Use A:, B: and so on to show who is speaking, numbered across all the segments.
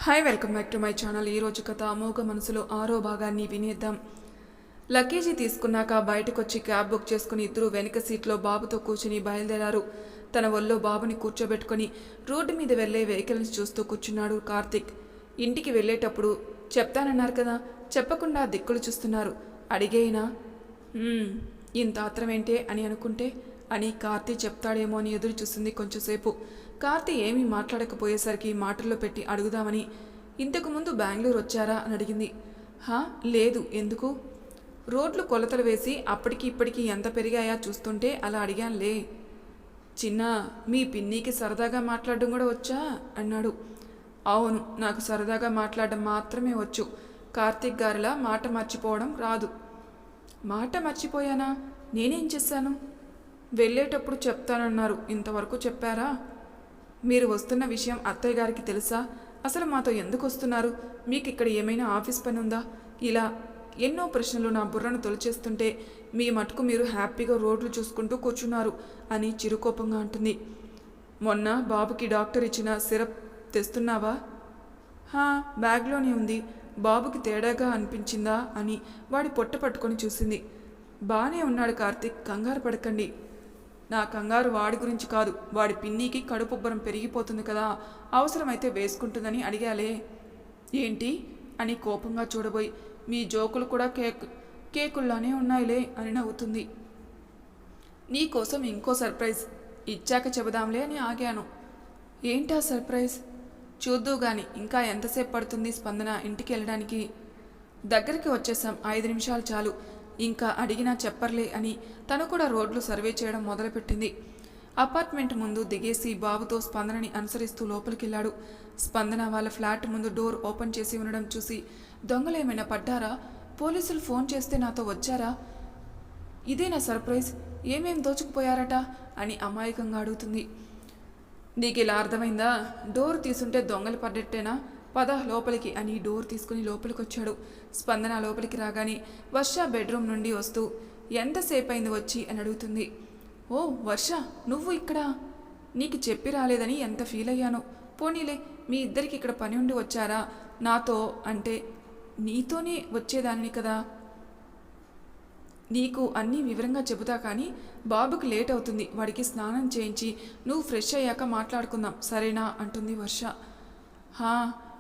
A: Hi welcome back to my channel. ఈరోజు కథ అమోఘ మనసులో 6వ భాగాన్ని వినేద్దాం. లగేజీ తీసుకున్నాక బయటకు వచ్చి క్యాబ్ బుక్ చేసుకుని ఇద్దరు వెనక సీట్లో బాబుతో కూర్చుని బయలుదేరారు. తన ఒళ్ళో బాబుని కూర్చోబెట్టుకుని రోడ్డు మీద వెళ్లే వెహికల్ని చూస్తూ కూర్చున్నాడు కార్తిక్. ఇంటికి వెళ్ళేటప్పుడు చెప్తానన్నారు కదా, చెప్పకుండా దిక్కులు చూస్తున్నారు. అడిగేయినా ఇంత ఆత్రమేంటే అని అనుకుంటే అని కార్తీ చెప్తాడేమో అని ఎదురు చూస్తుంది కొంచెంసేపు. కార్తీ ఏమీ మాట్లాడకపోయేసరికి మాటల్లో పెట్టి అడుగుదామని, ఇంతకుముందు బెంగళూరు వచ్చారా అని అడిగింది. లేదు, ఎందుకు? రోడ్లు కొలతలు వేసి అప్పటికి ఇప్పటికీ ఎంత పెరిగాయా చూస్తుంటే అలా అడిగానులే. చిన్న, మీ పిన్నికి సరదాగా మాట్లాడడం కూడా వచ్చా అన్నాడు. అవును, నాకు సరదాగా మాట్లాడడం మాత్రమే వచ్చు. కార్తీక్ గారిలా మాట మర్చిపోవడం రాదు. మాట మర్చిపోయానా? నేనేం చేశాను? వెళ్ళేటప్పుడు చెప్తానన్నారు, ఇంతవరకు చెప్పారా? మీరు వస్తున్న విషయం అత్తయ్య గారికి తెలుసా? అసలు మాతో ఎందుకు వస్తున్నారు? మీకు ఇక్కడ ఏమైనా ఆఫీస్ పని ఉందా? ఇలా ఎన్నో ప్రశ్నలు నా బుర్రను తొలిచేస్తుంటే మీ మటుకు మీరు హ్యాపీగా రోడ్లు చూసుకుంటూ కూర్చున్నారు అని చిరుకోపంగా అంటుంది. మొన్న బాబుకి డాక్టర్ ఇచ్చిన సిరప్ తెస్తున్నావా? బ్యాగ్లోనే ఉంది. బాబుకి తేడాగా అనిపించిందా అని వాడి పొట్ట పట్టుకొని చూసింది. బానే ఉన్నాడు కార్తిక్, కంగారు పడకండి. నా కంగారు వాడి గురించి కాదు, వాడి పిన్నికి కడుపుబ్బరం పెరిగిపోతుంది కదా, అవసరమైతే వేసుకుంటుందని అడిగాలే. ఏంటి అని కోపంగా చూడబోయి, మీ జోకులు కూడా కేకుల్లానే ఉన్నాయిలే అని నవ్వుతుంది. నీకోసం ఇంకో సర్ప్రైజ్ ఇచ్చాక చెబుదాంలే అని ఆగాను. ఏంటా సర్ప్రైజ్? చూద్దు గాని, ఇంకా ఎంతసేపు పడుతుంది స్పందన ఇంటికి వెళ్ళడానికి? దగ్గరికి వచ్చేసాం, 5 నిమిషాలు చాలు, ఇంకా అడిగినా చెప్పర్లే అని తను కూడా రోడ్లు సర్వే చేయడం మొదలుపెట్టింది. అపార్ట్మెంట్ ముందు దిగేసి బాబుతో స్పందనని అనుసరిస్తూ లోపలికెళ్ళాడు. స్పందన వాళ్ళ ఫ్లాట్ ముందు డోర్ ఓపెన్ చేసి ఉండడం చూసి, దొంగలేమైనా పడ్డారా? పోలీసులు ఫోన్ చేస్తే నాతో వచ్చారా? ఇదేనా సర్ప్రైజ్? ఏమేం దోచుకుపోయారట అని అమాయకంగా అడుగుతుంది. నీకు ఇలా అర్థమైందా? డోర్ తీసుంటే దొంగలు పడ్డట్టేనా? పద లోపలికి అని డోర్ తీసుకుని లోపలికి వచ్చాడు. స్పందన లోపలికి రాగానే వర్ష బెడ్రూమ్ నుండి వస్తూ, ఎంతసేపు అయింది వచ్చి అని అడుగుతుంది. ఓ వర్ష, నువ్వు ఇక్కడ? నీకు చెప్పి రాలేదని ఎంత ఫీల్ అయ్యాను. పోనీలే, మీ ఇద్దరికి ఇక్కడ పని ఉండి వచ్చారా? నాతో అంటే నీతోనే వచ్చేదాన్ని కదా. నీకు అన్నీ వివరంగా చెబుతా కానీ బాబుకి లేట్ అవుతుంది, వాడికి స్నానం చేయించి నువ్వు ఫ్రెష్ అయ్యాక మాట్లాడుకుందాం, సరేనా అంటుంది వర్ష.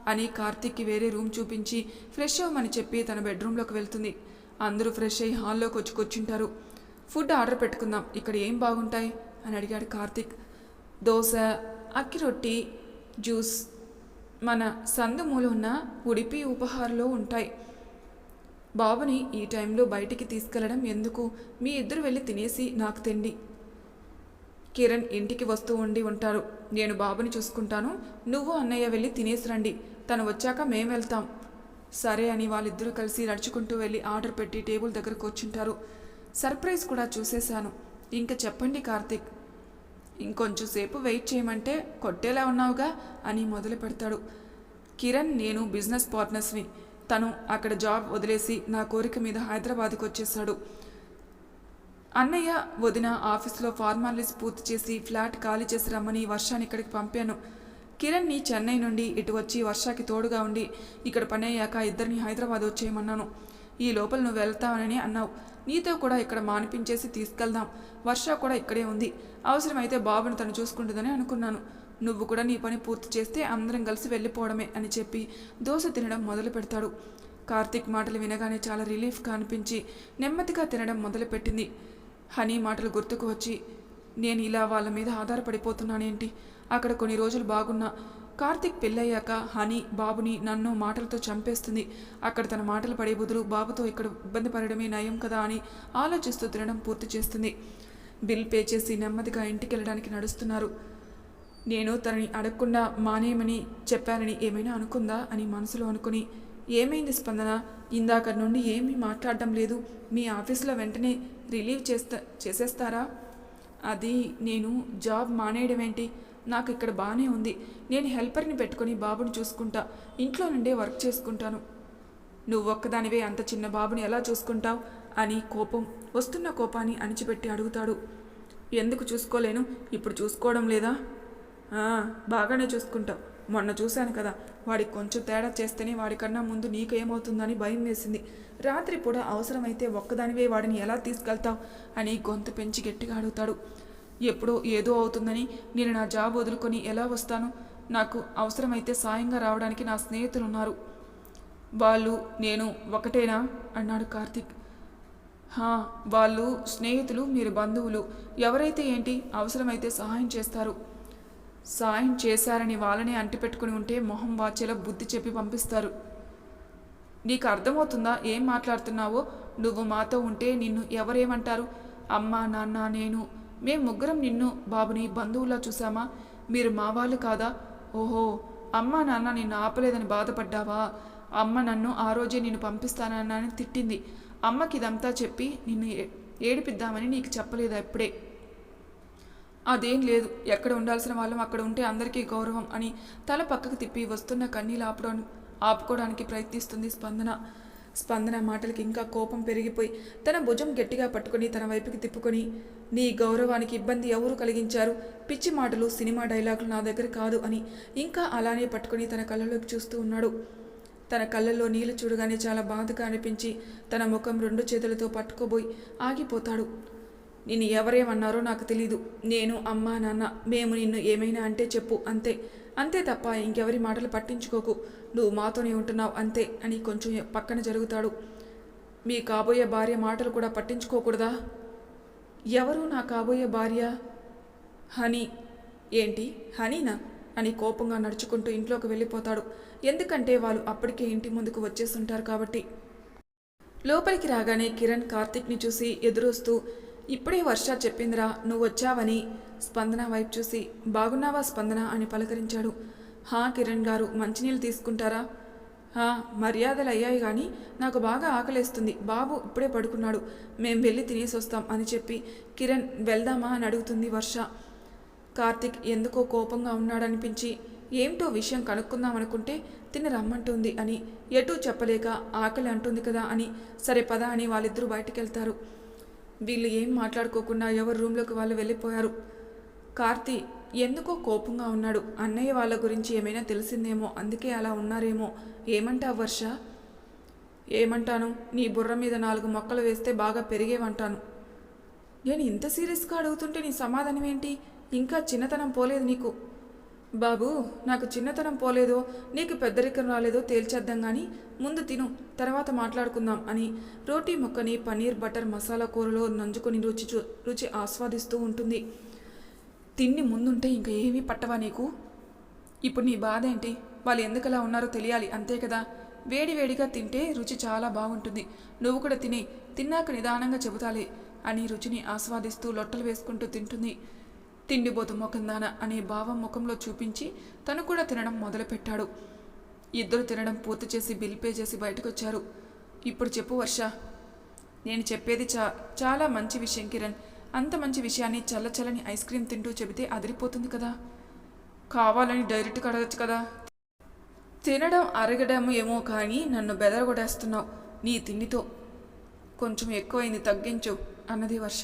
A: అని కార్తిక్కి వేరే రూమ్ చూపించి ఫ్రెష్ అవ్వమని చెప్పి తన బెడ్రూమ్లోకి వెళ్తుంది. అందరూ ఫ్రెష్ అయ్యి హాల్లోకి వచ్చి కూర్చుంటారు. ఫుడ్ ఆర్డర్ పెట్టుకుందాం, ఇక్కడ ఏం బాగుంటాయి అని అడిగాడు కార్తిక్. దోశ, అక్కి రొట్టి, జ్యూస్ మన సందు మూల ఉన్న ఉడిపి ఉపహారంలో ఉంటాయి. బాబుని ఈ టైంలో బయటికి తీసుకెళ్లడం ఎందుకు? మీ ఇద్దరు వెళ్ళి తినేసి నాకు తెండి. కిరణ్ ఇంటికి వస్తూ ఉండి ఉంటారు. నేను బాబుని చూసుకుంటాను, నువ్వు అన్నయ్య వెళ్ళి తినేసి రండి, తను వచ్చాక మేం వెళ్తాం. సరే అని వాళ్ళిద్దరూ కలిసి నడుచుకుంటూ వెళ్ళి ఆర్డర్ పెట్టి టేబుల్ దగ్గర కూర్చుంటారు. సర్ప్రైజ్ కూడా చూసేశాను, ఇంకా చెప్పండి కార్తిక్. ఇంకొంచెం సేపు వెయిట్ చేయమంటే కొట్టేలా ఉన్నావుగా అని మొదలు పెడతాడు. కిరణ్ నేను బిజినెస్ పార్ట్నర్స్ని. తను అక్కడ జాబ్ వదిలేసి నా కోరిక మీద హైదరాబాద్కి వచ్చేసాడు. అన్నయ్య వదిన ఆఫీస్లో ఫార్మాలిటీస్ పూర్తి చేసి ఫ్లాట్ ఖాళీ చేసి రమ్మని వర్షాన్ని ఇక్కడికి పంపాను. కిరణ్ని చెన్నై నుండి ఇటు వచ్చి వర్షాకి తోడుగా ఉండి ఇక్కడ పని అయ్యాక ఇద్దరిని హైదరాబాద్ వచ్చేయమన్నాను. ఈ లోపల నువ్వు వెళ్తావని అన్నావు. నీతో కూడా ఇక్కడ మానిపించేసి తీసుకెళ్దాం. వర్ష కూడా ఇక్కడే ఉంది, అవసరమైతే బాబుని తను చూసుకుంటుందని అనుకున్నాను. నువ్వు కూడా నీ పని పూర్తి చేస్తే అందరం కలిసి వెళ్ళిపోవడమే అని చెప్పి దోశ తినడం మొదలు పెడతాడు. కార్తిక్ మాటలు వినగానే చాలా రిలీఫ్గా అనిపించి నెమ్మదిగా తినడం మొదలుపెట్టింది. హనీ మాటలు గుర్తుకు వచ్చి, నేను ఇలా వాళ్ళ మీద ఆధారపడిపోతున్నానేంటి? అక్కడ కొన్ని రోజులు బాగున్నా కార్తిక్ పెళ్ళయ్యాక హనీ బాబుని నన్ను మాటలతో చంపేస్తుంది. అక్కడ తన మాటలు పడే బదులు బాబుతో ఇక్కడ ఇబ్బంది పడడమే నయం కదా అని ఆలోచిస్తూ తినడం పూర్తి చేస్తుంది. బిల్ పే చేసి నెమ్మదిగా ఇంటికి వెళ్ళడానికి నడుస్తున్నారు. నేను తనని అడగకుండా మానేయమని చెప్పానని ఏమైనా అనుకుందా అని మనసులో అనుకుని, ఏమైంది స్పందన? ఇందాక నుండి ఏమీ మాట్లాడడం లేదు. మీ ఆఫీస్లో వెంటనే రిలీవ్ చేసేస్తారా? అది నేను జాబ్ మానేయడం ఏంటి? నాకు ఇక్కడ బాగానే ఉంది. నేను హెల్పర్ని పెట్టుకొని బాబుని చూసుకుంటా, ఇంట్లో నుండే వర్క్ చేసుకుంటాను. నువ్వొక్కదానివే అంత చిన్న బాబుని ఎలా చూసుకుంటావు అని వస్తున్న కోపాన్ని అణిచిపెట్టి అడుగుతాడు. ఎందుకు చూసుకోలేను? ఇప్పుడు చూసుకోవడం లేదా? బాగానే చూసుకుంటావు. మొన్న చూశాను కదా, వాడికి కొంచెం తేడా చేస్తేనే వాడికన్నా ముందు నీకేమవుతుందని భయం వేసింది. రాత్రి కూడా అవసరమైతే ఒక్కదానివే వాడిని ఎలా తీసుకెళ్తావు అని గొంతు పెంచి గట్టిగా అడుగుతాడు. ఎప్పుడో ఏదో అవుతుందని నేను నా జాబ్ వదులుకొని ఎలా వస్తాను? నాకు అవసరమైతే సాయంగా రావడానికి నా స్నేహితులు ఉన్నారు. వాళ్ళు నేను ఒకటేనా అన్నాడు కార్తీక్. వాళ్ళు స్నేహితులు, మీరు బంధువులు. ఎవరైతే ఏంటి, అవసరమైతే సహాయం చేస్తారు. సాయం చేశారని వాళ్ళని అంటిపెట్టుకుని ఉంటే మొహం వాచేలా బుద్ధి చెప్పి పంపిస్తారు. నీకు అర్థమవుతుందా ఏం మాట్లాడుతున్నావో? నువ్వు మాతో ఉంటే నిన్ను ఎవరేమంటారు? అమ్మ, నాన్న, నేను, మేం ముగ్గురం నిన్ను బాబుని బంధువులా చూసామా? మీరు మా వాళ్ళు కాదా? ఓహో, అమ్మ నాన్న నిన్ను ఆపలేదని బాధపడ్డావా? అమ్మ నన్ను ఆ రోజే నిన్ను పంపిస్తానని తిట్టింది. అమ్మకి ఇదంతా చెప్పి నిన్ను ఏడిపిద్దామని నీకు చెప్పలేదా ఎప్పుడే? అదేం లేదు, ఎక్కడ ఉండాల్సిన వాళ్ళం అక్కడ ఉంటే అందరికీ గౌరవం అని తల పక్కకు తిప్పి వస్తున్న కన్నీళ్ళు ఆపుకోవడానికి ప్రయత్నిస్తుంది స్పందన. స్పందన మాటలకి ఇంకా కోపం పెరిగిపోయి తన భుజం గట్టిగా పట్టుకుని తన వైపుకి తిప్పుకొని, నీ గౌరవానికి ఇబ్బంది ఎవరు కలిగించారు? పిచ్చి మాటలు, సినిమా డైలాగులు నా దగ్గర కాదు అని ఇంకా అలానే పట్టుకుని తన కళ్ళలోకి చూస్తూ ఉన్నాడు. తన కళ్ళల్లో నీళ్లు చూడగానే చాలా బాధగా అనిపించి తన ముఖం రెండు చేతులతో పట్టుకోబోయి ఆగిపోతాడు. నిన్ను ఎవరేమన్నారో నాకు తెలీదు. నేను, అమ్మ, నాన్న, మేము నిన్ను ఏమైనా అంటే చెప్పు, అంతే. అంతే తప్ప ఇంకెవరి మాటలు పట్టించుకోకు. నువ్వు మాతోనే ఉంటున్నావు అంతే అని కొంచెం పక్కన జరుగుతాడు. మీ కాబోయే భార్య మాటలు కూడా పట్టించుకోకూడదా? ఎవరు నా కాబోయే భార్య? హనీ. ఏంటి హనీనా అని కోపంగా నడుచుకుంటూ ఇంట్లోకి వెళ్ళిపోతాడు. ఎందుకంటే వాళ్ళు అప్పటికే ఇంటి ముందుకు వచ్చేస్తుంటారు కాబట్టి. లోపలికి రాగానే కిరణ్ కార్తీక్ని చూసి ఎదురొస్తూ, ఇప్పుడే వర్ష చెప్పిందిరా నువ్వు వచ్చావని. స్పందన వైపు చూసి, బాగున్నావా స్పందన అని పలకరించాడు. కిరణ్ గారు, మంచినీళ్ళు తీసుకుంటారా? మర్యాదలు అయ్యాయి కానీ నాకు బాగా ఆకలేస్తుంది. బాబు ఇప్పుడే పడుకున్నాడు, మేం వెళ్ళి తినేసి వస్తాం అని చెప్పి కిరణ్ వెళ్దామా అని అడుగుతుంది వర్ష. కార్తీక్ ఎందుకో కోపంగా ఉన్నాడనిపించి, ఏమిటో విషయం కనుక్కుందాం అనుకుంటే తిని రమ్మంటుంది అని ఎటూ చెప్పలేక ఆకలి అంటుంది కదా అని సరే పద అని వాళ్ళిద్దరూ బయటికెళ్తారు. వీళ్ళు ఏం మాట్లాడుకోకుండా ఎవరి రూమ్లోకి వాళ్ళు వెళ్ళిపోయారు. కార్తీ ఎందుకో కోపంగా ఉన్నాడు. అన్నయ్య వాళ్ళ గురించి ఏమైనా తెలిసిందేమో, అందుకే అలా ఉన్నారేమో. ఏమంటావు వర్ష? ఏమంటాను, నీ బుర్ర మీద 4 మొక్కలు వేస్తే బాగా పెరిగేవంటాను. నేను ఇంత సీరియస్గా అడుగుతుంటే నీ సమాధానం ఏంటి? ఇంకా చిన్నతనం పోలేదు నీకు. బాబు, నాకు చిన్నతనం పోలేదో నీకు పెద్దరికం రాలేదో తేల్చేద్దాం కానీ ముందు తిను, తర్వాత మాట్లాడుకుందాం అని రోటీ ముక్కని పన్నీర్ బటర్ మసాలా కూరలో నంజుకొని రుచి ఆస్వాదిస్తూ ఉంటుంది. తిండి ముందుంటే ఇంకా ఏమీ పట్టవా నీకు? ఇప్పుడు నీ బాధ ఏంటి? వాళ్ళు ఎందుకలా ఉన్నారో తెలియాలి అంతే కదా. వేడి వేడిగా తింటే రుచి చాలా బాగుంటుంది. నువ్వు కూడా తినే, తిన్నాక నిదానంగా చెబుతాలే అని రుచిని ఆస్వాదిస్తూ లొట్టలు వేసుకుంటూ తింటుంది. తిండిబోతు మొకందాన అనే భావం ముఖంలో చూపించి తను కూడా తినడం మొదలుపెట్టాడు. ఇద్దరు తినడం పూర్తి చేసి బిల్ పే చేసి బయటకు వచ్చారు. ఇప్పుడు చెప్పు వర్ష. నేను చెప్పేది చాలా మంచి విషయం కిరణ్. అంత మంచి విషయాన్ని చల్లచల్లని ఐస్ క్రీమ్ తింటూ చెబితే అదిరిపోతుంది కదా. కావాలని డైరెక్ట్గా అడగచ్చు కదా. తినడం అరగడం ఏమో కానీ నన్ను బెదరగొడేస్తున్నావు నీ తిండితో. కొంచెం ఎక్కువైంది, తగ్గించు అన్నది వర్ష.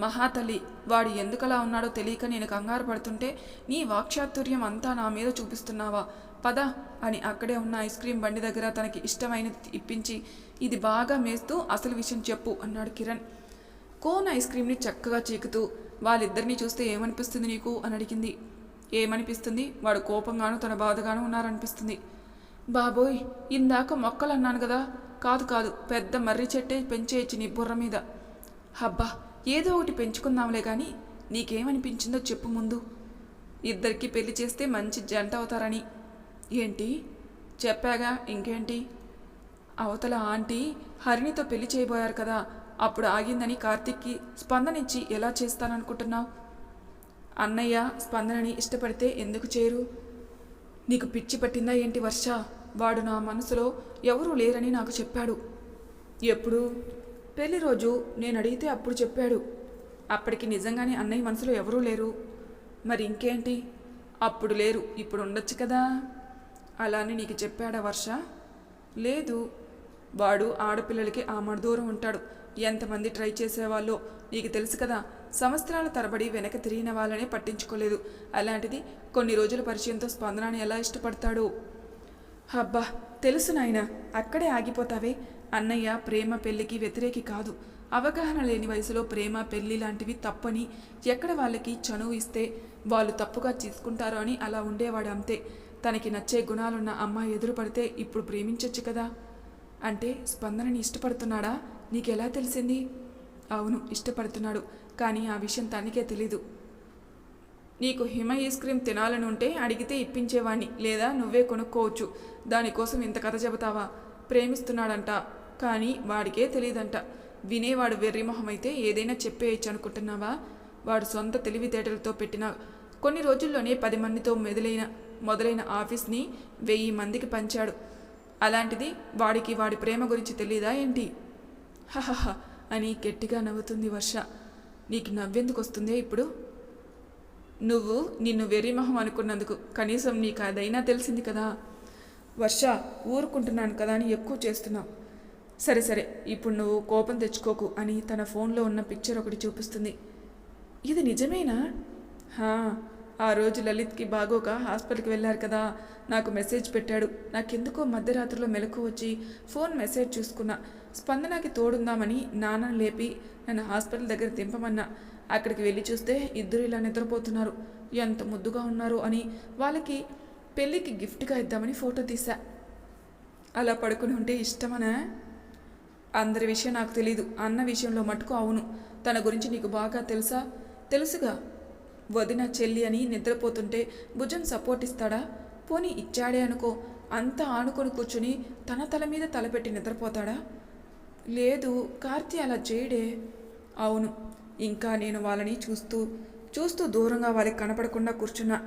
A: మహాతల్లి, వాడు ఎందుకలా ఉన్నాడో తెలియక నేను కంగారు పడుతుంటే నీ వాక్చాతుర్యం అంతా నా మీద చూపిస్తున్నావా? పద అని అక్కడే ఉన్న ఐస్ క్రీమ్ బండి దగ్గర తనకి ఇష్టమైనది ఇప్పించి, ఇది బాగా మేస్తూ అసలు విషయం చెప్పు అన్నాడు కిరణ్. కోన్ ఐస్ క్రీమ్ని చక్కగా చీకుతూ, వాళ్ళిద్దరినీ చూస్తే ఏమనిపిస్తుంది నీకు అని అడిగింది. ఏమనిపిస్తుంది? వాడు కోపంగాను తన బాధగాను ఉన్నారనిపిస్తుంది. బాబోయ్, ఇందాక మొక్కలు అన్నాను కదా. కాదు, పెద్ద మర్రి చెట్టే పెంచేయచ్చు నీ బుర్ర మీద. హబ్బా, ఏదో ఒకటి పెంచుకుందాంలే కానీ నీకేమనిపించిందో చెప్పు ముందు. ఇద్దరికి పెళ్లి చేస్తే మంచి జంట అవుతారని. ఏంటి? చెప్పాగా, ఇంకేంటి? అవతల ఆంటీ హరిణితో పెళ్లి చేయబోయారు కదా, అప్పుడు ఆగిందని కార్తీక్కి స్పందనిచ్చి ఎలా చేస్తాననుకుంటున్నావు? అన్నయ్య స్పందనని ఇష్టపడితే ఎందుకు చేయరు? నీకు పిచ్చి పట్టిందా ఏంటి వర్ష? వాడు నా మనసులో ఎవరూ లేరని నాకు చెప్పాడు. ఎప్పుడు? పెళ్లి రోజు నేను అడిగితే అప్పుడు చెప్పాడు. అప్పటికి నిజంగానే అన్నయ్య మనసులో ఎవరూ లేరు. మరి ఇంకేంటి? అప్పుడు లేరు, ఇప్పుడు ఉండొచ్చు కదా. అలానే నీకు చెప్పాడా వర్ష? లేదు. వాడు ఆడపిల్లలకి ఆ దూరం ఉంటాడు. ఎంతమంది ట్రై చేసేవాళ్ళో నీకు తెలుసు కదా. సంవత్సరాల తరబడి వెనక తిరిగిన వాళ్ళనే పట్టించుకోలేదు. అలాంటిది కొన్ని రోజుల పరిచయంతో స్పందనని ఎలా ఇష్టపడతాడు? అబ్బా తెలుసు నాయనా, అక్కడే ఆగిపోతావే. అన్నయ్య ప్రేమ పెళ్లికి వ్యతిరేకి కాదు. అవగాహన లేని వయసులో ప్రేమ పెళ్లి లాంటివి తప్పని, ఎక్కడ వాళ్ళకి చనువు ఇస్తే వాళ్ళు తప్పుగా తీసుకుంటారో అని అలా ఉండేవాడు అంతే. తనకి నచ్చే గుణాలున్న అమ్మాయి ఎదురు పడితే ఇప్పుడు ప్రేమించొచ్చు కదా. అంటే స్పందనని ఇష్టపడుతున్నాడా? నీకెలా తెలిసింది? అవును, ఇష్టపడుతున్నాడు. కానీ ఆ విషయం తనకే తెలీదు. నీకు హిమ ఐస్ క్రీమ్ తినాలని ఉంటే అడిగితే ఇప్పించేవాణ్ణి, లేదా నువ్వే కొనుక్కోవచ్చు. దానికోసం ఇంత కథ చెబుతావా? ప్రేమిస్తున్నాడంట, కానీ వాడికే తెలియదంట. వినేవాడు వెర్రిమొహం అయితే ఏదైనా చెప్పేయచ్చు అనుకుంటున్నావా? వాడు సొంత తెలివితేటలతో పెట్టిన కొన్ని రోజుల్లోనే 10 మందితో మొదలైన ఆఫీస్ని 1000 మందికి పంచాడు. అలాంటిది వాడికి వాడి ప్రేమ గురించి తెలీదా ఏంటి? హహహ అని గట్టిగా నవ్వుతుంది వర్ష. నీకు నవ్వెందుకు వస్తుందే ఇప్పుడు? నువ్వు నిన్ను వెర్రిమొహం అనుకున్నందుకు. కనీసం నీకు అదైనా తెలిసింది కదా. వర్ష, ఊరుకుంటున్నాను కదా అని ఎక్కువ చేస్తున్నావు. సరే సరే, ఇప్పుడు నువ్వు కోపం తెచ్చుకోకు అని తన ఫోన్లో ఉన్న పిక్చర్ ఒకటి చూపిస్తుంది. ఇది నిజమేనా? ఆ రోజు లలిత్కి బాగోక హాస్పిటల్కి వెళ్ళారు కదా, నాకు మెసేజ్ పెట్టాడు. నాకెందుకో మధ్యరాత్రిలో మెలకు వచ్చి ఫోన్ మెసేజ్ చూసుకున్నా. స్పందనకి తోడుందామని నాన్నను లేపి నన్ను హాస్పిటల్ దగ్గర దింపమన్నా. అక్కడికి వెళ్ళి చూస్తే ఇద్దరు ఇలా నిద్రపోతున్నారు. ఎంత ముద్దుగా ఉన్నారు అని వాళ్ళకి పెళ్ళికి గిఫ్ట్గా ఇద్దామని ఫోటో తీశా. అలా పడుకుని ఉంటే ఇష్టమనా? అందరి విషయం నాకు తెలీదు. అన్న విషయంలో మటుకు అవును. తన గురించి నీకు బాగా తెలుసా? తెలుసుగా. వదిన చెల్లి అని నిద్రపోతుంటే భుజం సపోర్ట్ ఇస్తాడా? పోనీ ఇచ్చాడే అనుకో, అంతా ఆనుకొని కూర్చుని తన తల మీద తలపెట్టి నిద్రపోతాడా? లేదు, కార్తీ అలా చేయడే. అవును. ఇంకా నేను వాళ్ళని చూస్తూ దూరంగా వాళ్ళకి కనపడకుండా కూర్చున్నా.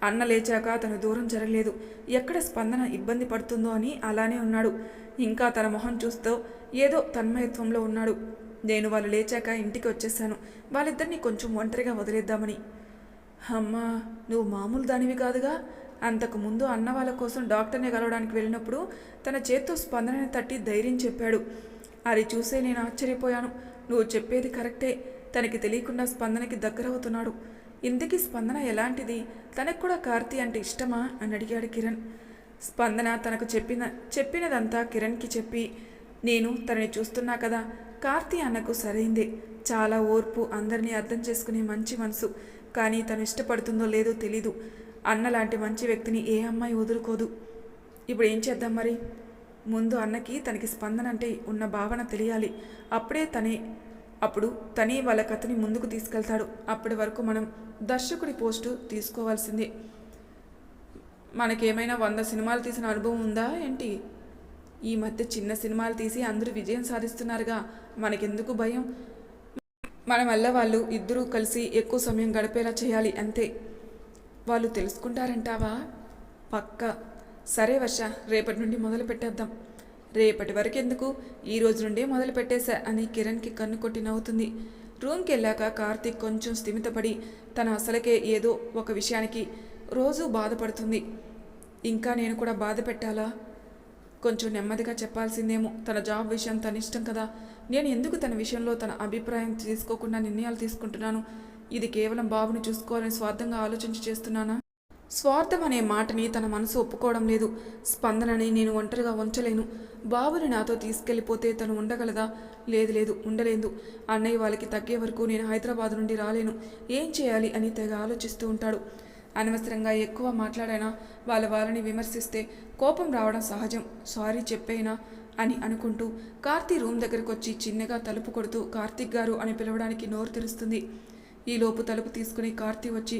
A: అన్న లేచాక తను దూరం జరగలేదు. ఎక్కడ స్పందన ఇబ్బంది పడుతుందో అని అలానే ఉన్నాడు. ఇంకా తన మొహం చూస్తూ ఏదో తన్మయత్వంలో ఉన్నాడు. నేను వాళ్ళు లేచాక ఇంటికి వచ్చేసాను, వాళ్ళిద్దరినీ కొంచెం ఒంటరిగా వదిలేద్దామని. అమ్మా, నువ్వు మామూలు దానివి కాదుగా. అంతకుముందు అన్న వాళ్ళ కోసం డాక్టర్ని కలవడానికి వెళ్ళినప్పుడు తన చేత్తో స్పందనని తట్టి ధైర్యం చెప్పాడు. అది చూసే నేను ఆశ్చర్యపోయాను. నువ్వు చెప్పేది కరెక్టే. తనకి తెలియకుండా స్పందనకి దగ్గరవుతున్నాడు. ఇంతకీ స్పందన ఎలాంటిది? తనకు కూడా కార్తీ అంటే ఇష్టమా అని అడిగాడు కిరణ్. స్పందన తనకు చెప్పినదంతా కిరణ్కి చెప్పి, నేను తనని చూస్తున్నా కదా, కార్తీ అన్నకు సరైందే. చాలా ఓర్పు, అందరినీ అర్థం చేసుకునే మంచి మనసు. కానీ తను ఇష్టపడుతుందో లేదో తెలీదు. అన్న లాంటి మంచి వ్యక్తిని ఏ అమ్మాయి వదులుకోదు. ఇప్పుడు ఏం చేద్దాం మరి? ముందు అన్నకి తనకి స్పందన అంటే ఉన్న భావన తెలియాలి. అప్పుడు తనే వాళ్ళ కథని ముందుకు తీసుకెళ్తాడు. అప్పటి వరకు మనం దర్శకుడి పోస్టు తీసుకోవాల్సిందే. మనకేమైనా 100 సినిమాలు తీసిన అనుభవం ఉందా ఏంటి? ఈ మధ్య చిన్న సినిమాలు తీసి అందరూ విజయం సాధిస్తున్నారుగా, మనకెందుకు భయం? మన వల్ల వాళ్ళు ఇద్దరూ కలిసి ఎక్కువ సమయం గడిపేలా చేయాలి అంతే. వాళ్ళు తెలుసుకుంటారంటావా? పక్కా. సరే వర్ష, రేపటి నుండి మొదలు పెట్టేద్దాం. రేపటి వరకు ఎందుకు, ఈ రోజు నుండే మొదలు పెట్టేశా అని కిరణ్కి కన్ను కొట్టి నవ్వుతుంది. రూమ్కి వెళ్ళాక కార్తీక్ కొంచెం స్థిమితపడి తన అసలకే ఏదో ఒక విషయానికి రోజూ బాధపడుతుంది. ఇంకా నేను కూడా బాధ పెట్టాలా? కొంచెం నెమ్మదిగా చెప్పాల్సిందేమో. తన జాబ్ విషయం తన ఇష్టం కదా. నేను ఎందుకు తన విషయంలో తన అభిప్రాయం తీసుకోకుండా నిర్ణయాలు తీసుకుంటున్నాను? ఇది కేవలం బాబుని చూసుకోవాలని స్వార్థంగా ఆలోచించి చేస్తున్నానా? స్వార్థం అనే మాటని తన మనసు ఒప్పుకోవడం లేదు. స్పందనని నేను ఒంటరిగా ఉంచలేను. బాబుని నాతో తీసుకెళ్ళిపోతే తను ఉండగలదా? లేదు, ఉండలేదు. అన్నయ్య వాళ్ళకి తగ్గే వరకు నేను హైదరాబాద్ నుండి రాలేను. ఏం చేయాలి అని తెగ ఆలోచిస్తూ ఉంటాడు. అనవసరంగా ఎక్కువ మాట్లాడానా, వాళ్ళని విమర్శిస్తే కోపం రావడం సహజం. సారీ చెప్పేనా అని అనుకుంటూ కార్తీ రూమ్ దగ్గరకు వచ్చి చిన్నగా తలుపు కొడుతూ కార్తీక్ గారు అని పిలవడానికి నోరు తెరుస్తుంది. ఈలోపు తలుపు తీసుకుని కార్తీ వచ్చి,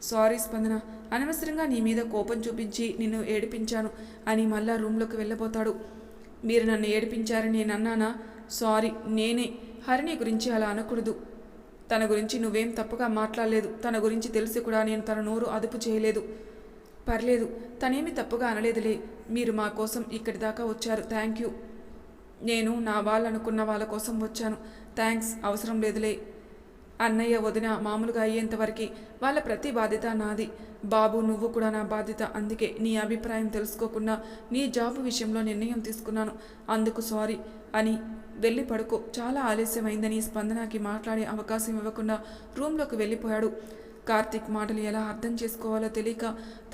A: సారీ స్పందన, అనవసరంగా నీ మీద కోపం చూపించి నిన్ను ఏడిపించాను అని మళ్ళా రూమ్లోకి వెళ్ళబోతాడు. మీరు నన్ను ఏడిపించారని నేను అన్నానా? సారీ, నేనే. హరిణి గురించి అలా అనకూడదు. తన గురించి నువ్వేం తప్పుగా మాట్లాడలేదు. తన గురించి తెలిసి కూడా నేను తన నోరు అదుపు చేయలేదు. పర్లేదు, తనేమి తప్పుగా అనలేదులే. మీరు మా కోసం ఇక్కడి దాకా వచ్చారు, థ్యాంక్ యూ. నేను నా వాళ్ళనుకున్న వాళ్ళ కోసం వచ్చాను, థ్యాంక్స్, అవసరం లేదులే. అన్నయ్య వదిన మామూలుగా అయ్యేంతవరకు వాళ్ళ ప్రతి బాధ్యత నాది. బాబు నువ్వు కూడా నా బాధ్యత. అందుకే నీ అభిప్రాయం తెలుసుకోకుండా నీ జాబ్ విషయంలో నిర్ణయం తీసుకున్నాను. అందుకు సారీ అని వెళ్ళి పడుకో. చాలా ఆలస్యమైందని స్పందనకి మాట్లాడే అవకాశం ఇవ్వకుండా రూమ్లోకి వెళ్ళిపోయాడు. కార్తీక్ మాటలు ఎలా అర్థం చేసుకోవాలో తెలియక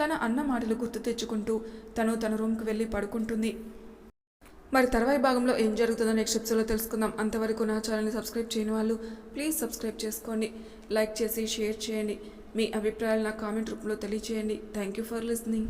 A: తన అన్న మాటలు గుర్తు తెచ్చుకుంటూ తన రూమ్కి వెళ్ళి పడుకుంటుంది. మరి తర్వాయి భాగంలో ఏం జరుగుతుందో నెక్స్ట్ ఎపిసోడ్లో తెలుసుకుందాం. అంతవరకు నా ఛానల్ని సబ్స్క్రైబ్ చేయని వాళ్ళు ప్లీజ్ సబ్స్క్రైబ్ చేసుకోండి, లైక్ చేసి షేర్ చేయండి, మీ అభిప్రాయాలు నా కామెంట్ రూపంలో తెలియచేయండి. Thank you for listening.